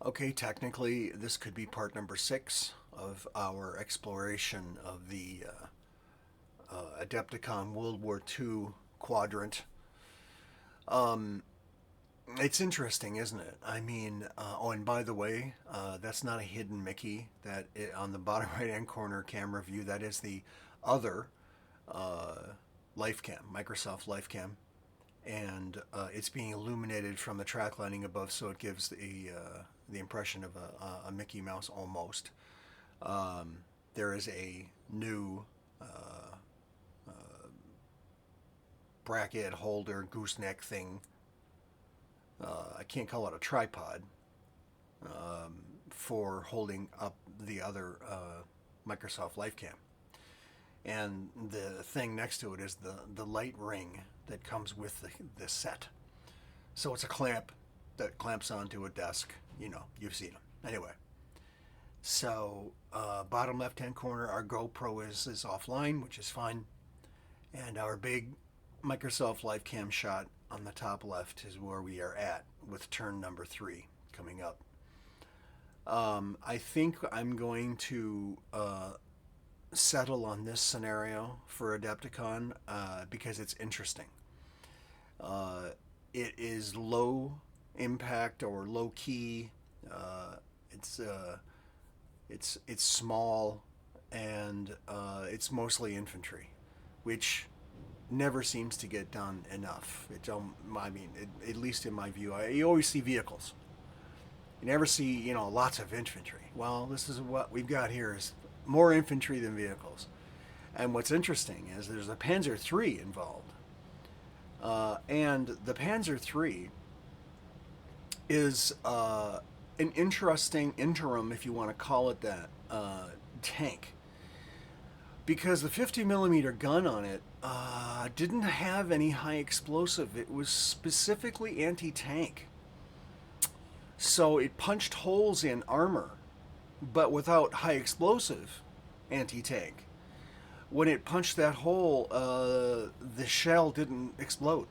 Okay, technically, this could be part number 6 of our exploration of the Adepticon World War II quadrant. Um, it's interesting, isn't it? I mean, oh, and by the way, that's not a hidden Mickey. On the bottom right-hand corner camera view, that is the other uh, LifeCam, Microsoft LifeCam, and it's being illuminated from the track lighting above, so it gives the impression of a Mickey Mouse almost. Um, there is a new bracket holder gooseneck thing. I can't call it a tripod for holding up the other Microsoft LifeCam. And the thing next to it is the light ring that comes with the set. So it's a clamp that clamps onto a desk. You know, you've seen them. Anyway, so bottom left hand corner, our GoPro is offline, which is fine. And our big Microsoft LifeCam shot on the top left is where we are at with turn number 3 coming up. I think I'm going to settle on this scenario for Adepticon because it's interesting. Uh, it is low impact or low key. Uh, it's uh, it's small and it's mostly infantry, which never seems to get done enough. I mean, at least in my view, you always see vehicles. You never see, lots of infantry. Well, this is what we've got here is more infantry than vehicles. And what's interesting is there's a Panzer III involved. And the Panzer III is an interesting interim, if you want to call it that, tank. Because the 50 millimeter gun on it didn't have any high explosive. It was specifically anti tank. So it punched holes in armor, but without high explosive anti tank. When it punched that hole, the shell didn't explode.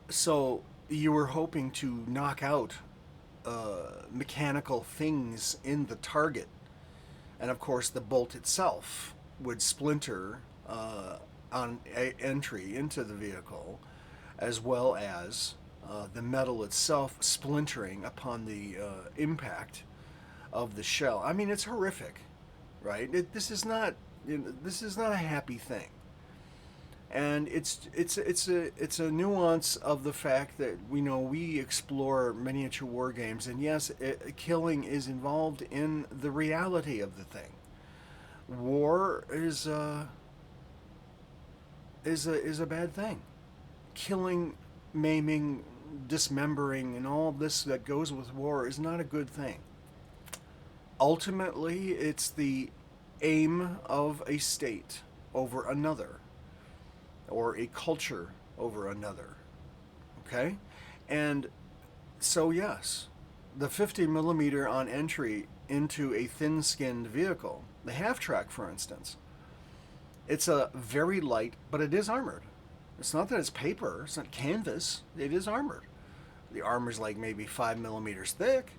So you were hoping to knock out mechanical things in the target. And of course, the bolt itself would splinter on entry into the vehicle, as well as the metal itself splintering upon the impact of the shell. I mean, it's horrific, right? This is not a happy thing, and it's a nuance of the fact that we explore miniature war games, and yes, killing is involved in the reality of the thing. War is a bad thing. Killing, maiming, dismembering, and all this that goes with war is not a good thing. Ultimately, it's the aim of a state over another, or a culture over another. Okay? And so, yes, the 50 millimeter on entry into a thin skinned vehicle, the half track, for instance, it's a very light, but it is armored. It's not that it's paper, it's not canvas, it is armored. The armor's like maybe 5 millimeters thick,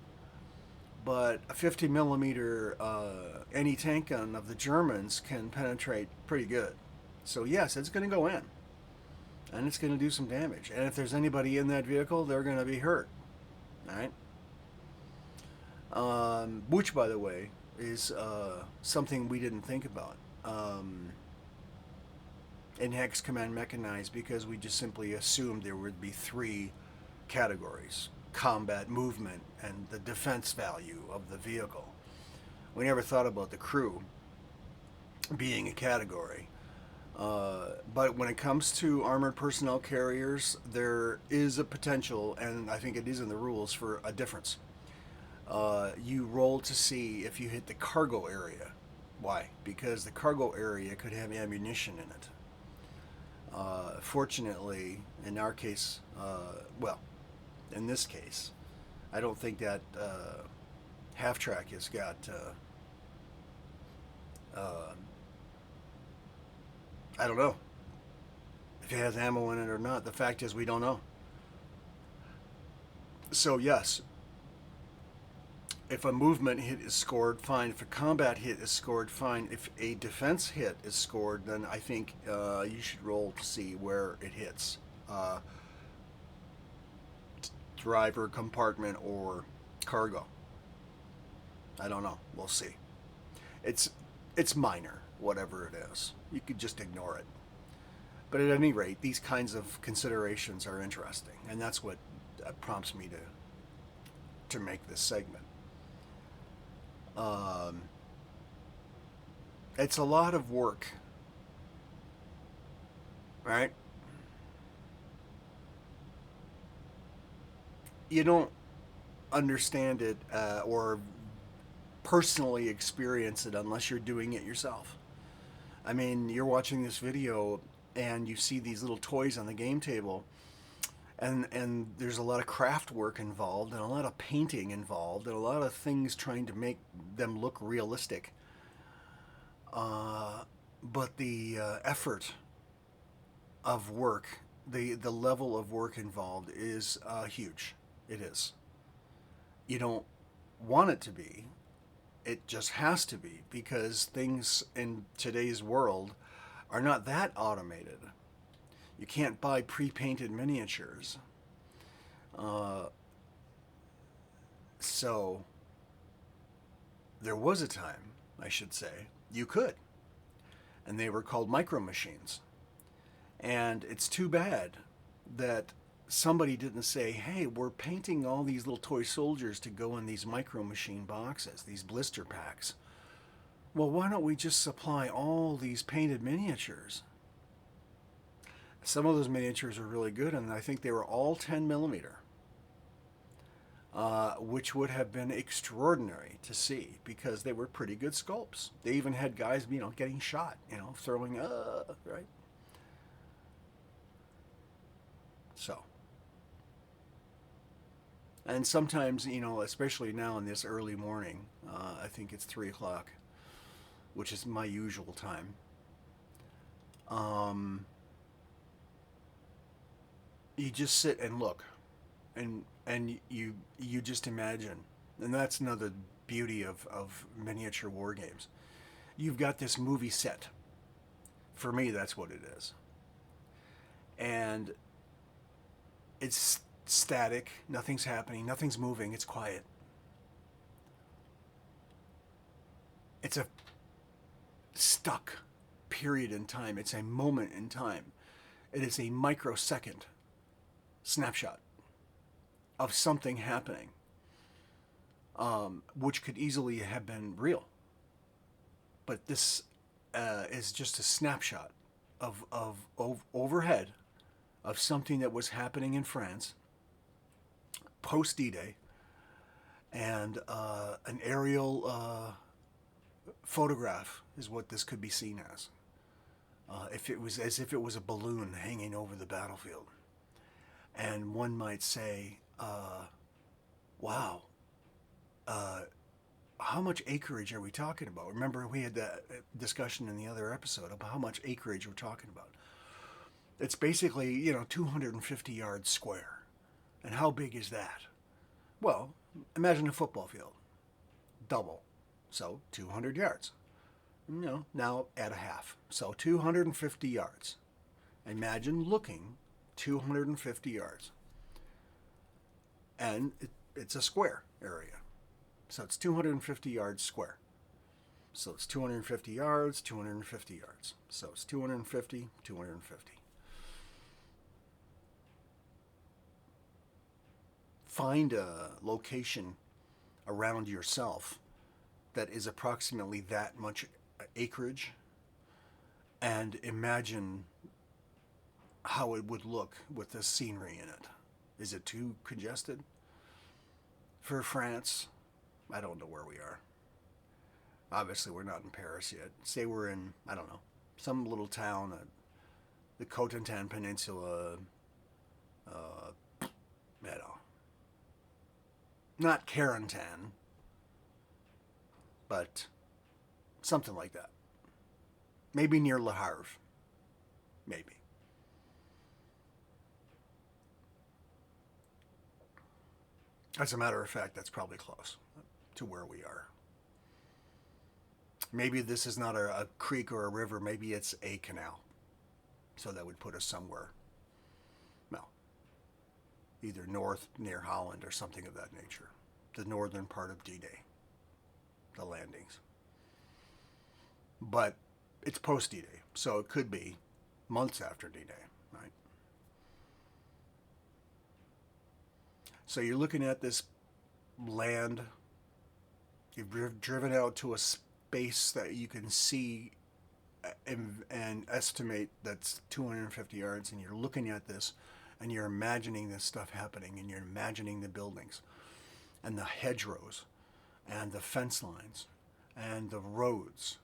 but a 50 millimeter anti tank gun of the Germans can penetrate pretty good. So, yes, it's going to go in, and it's going to do some damage. And if there's anybody in that vehicle, they're going to be hurt. All right? Which, by the way, is something we didn't think about in Hex Command Mechanized, because we just simply assumed there would be 3 categories: combat, movement, and the defense value of the vehicle. We never thought about the crew being a category. But when it comes to armored personnel carriers, there is a potential, and I think it is in the rules, for a difference. You roll to see if you hit the cargo area. Why? Because the cargo area could have ammunition in it. Fortunately, in our case, well, in this case, I don't think that half track has got. I don't know if it has ammo in it or not. The fact is, we don't know. So yes, If a movement hit is scored, fine. If a combat hit is scored, fine. If a defense hit is scored, then I think you should roll to see where it hits. Uh, Driver, compartment, or cargo. I don't know. We'll see. It's it's minor, whatever it is. You could just ignore it. But at any rate, these kinds of considerations are interesting, and that's what prompts me to make this segment. Um, it's a lot of work, right? You don't understand it or personally experience it unless you're doing it yourself. I mean, you're watching this video and you see these little toys on the game table, and there's a lot of craft work involved and a lot of painting involved and a lot of things trying to make them look realistic. Uh, but the effort of work, the level of work involved is huge. It is. You don't want it to be. It just has to be because things in today's world are not that automated. You can't buy pre-painted miniatures. Uh, so there was a time, I should say, you could, and they were called micro machines. And it's too bad that somebody didn't say, hey, we're painting all these little toy soldiers to go in these micro machine boxes, these blister packs. Well, why don't we just supply all these painted miniatures? Some of those miniatures were really good, and I think they were all 10 millimeter, which would have been extraordinary to see because they were pretty good sculpts. They even had guys, getting shot, throwing, right? So, and sometimes, especially now in this early morning, I think it's 3 o'clock, which is my usual time. Um, you just sit and look, and you just imagine, and that's another beauty of miniature war games. You've got this movie set. For me, that's what it is, and it's static. Nothing's happening. Nothing's moving. It's quiet. It's a stuck period in time. It's a moment in time. It is a microsecond snapshot of something happening, which could easily have been real. But this is just a snapshot of overhead of something that was happening in France post D-Day, and an aerial photograph is what this could be seen as. If it was as if it was a balloon hanging over the battlefield, and one might say, "Wow, how much acreage are we talking about?" Remember, we had that discussion in the other episode about how much acreage we're talking about. It's basically 250 yards square, and how big is that? Well, imagine a football field, double, so 200 yards. Now add a half, so 250 yards. Imagine looking 250 yards, and it's a square area, so it's 250 yards square. So it's 250 yards, 250 yards. So it's 250, 250. Find a location around yourself that is approximately that much acreage, and imagine how it would look with the scenery in it. Is it too congested? For France, I don't know where we are. Obviously, we're not in Paris yet. Say we're in, I don't know, some little town, the Cotentin Peninsula, not Carentan, but something like that. Maybe near Le Havre. Maybe. As a matter of fact, that's probably close. to where we are. Maybe this is not a creek or a river. Maybe it's a canal. So that would put us somewhere, well, either north near Holland or something of that nature. The northern part of D-Day, the landings. But it's post D-Day, so it could be months after D-Day, right? So you're looking at this land. You've driven out to a space that you can see and estimate that's 250 yards, and you're looking at this and you're imagining this stuff happening, and you're imagining the buildings and the hedgerows and the fence lines and the roads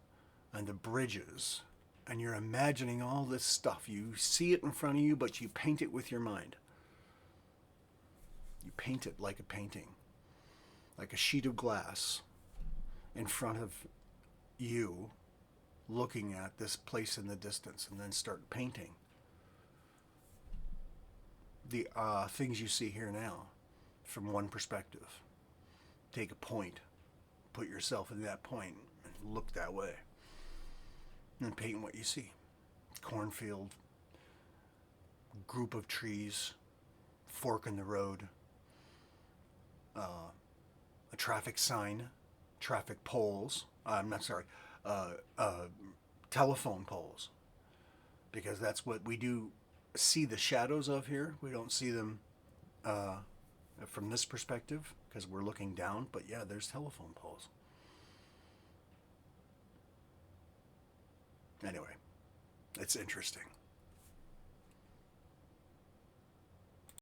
and the bridges, and you're imagining all this stuff. You see it in front of you, but you paint it with your mind. You paint it like a painting, like a sheet of glass in front of you, looking at this place in the distance, and then start painting the things you see here now from one perspective. Take a point, put yourself in that point, and look that way, and paint what you see. Cornfield, group of trees, fork in the road, a traffic sign, traffic poles. Telephone poles, because that's what we do see the shadows of here. We don't see them from this perspective because we're looking down, but yeah, there's telephone poles. Anyway, it's interesting.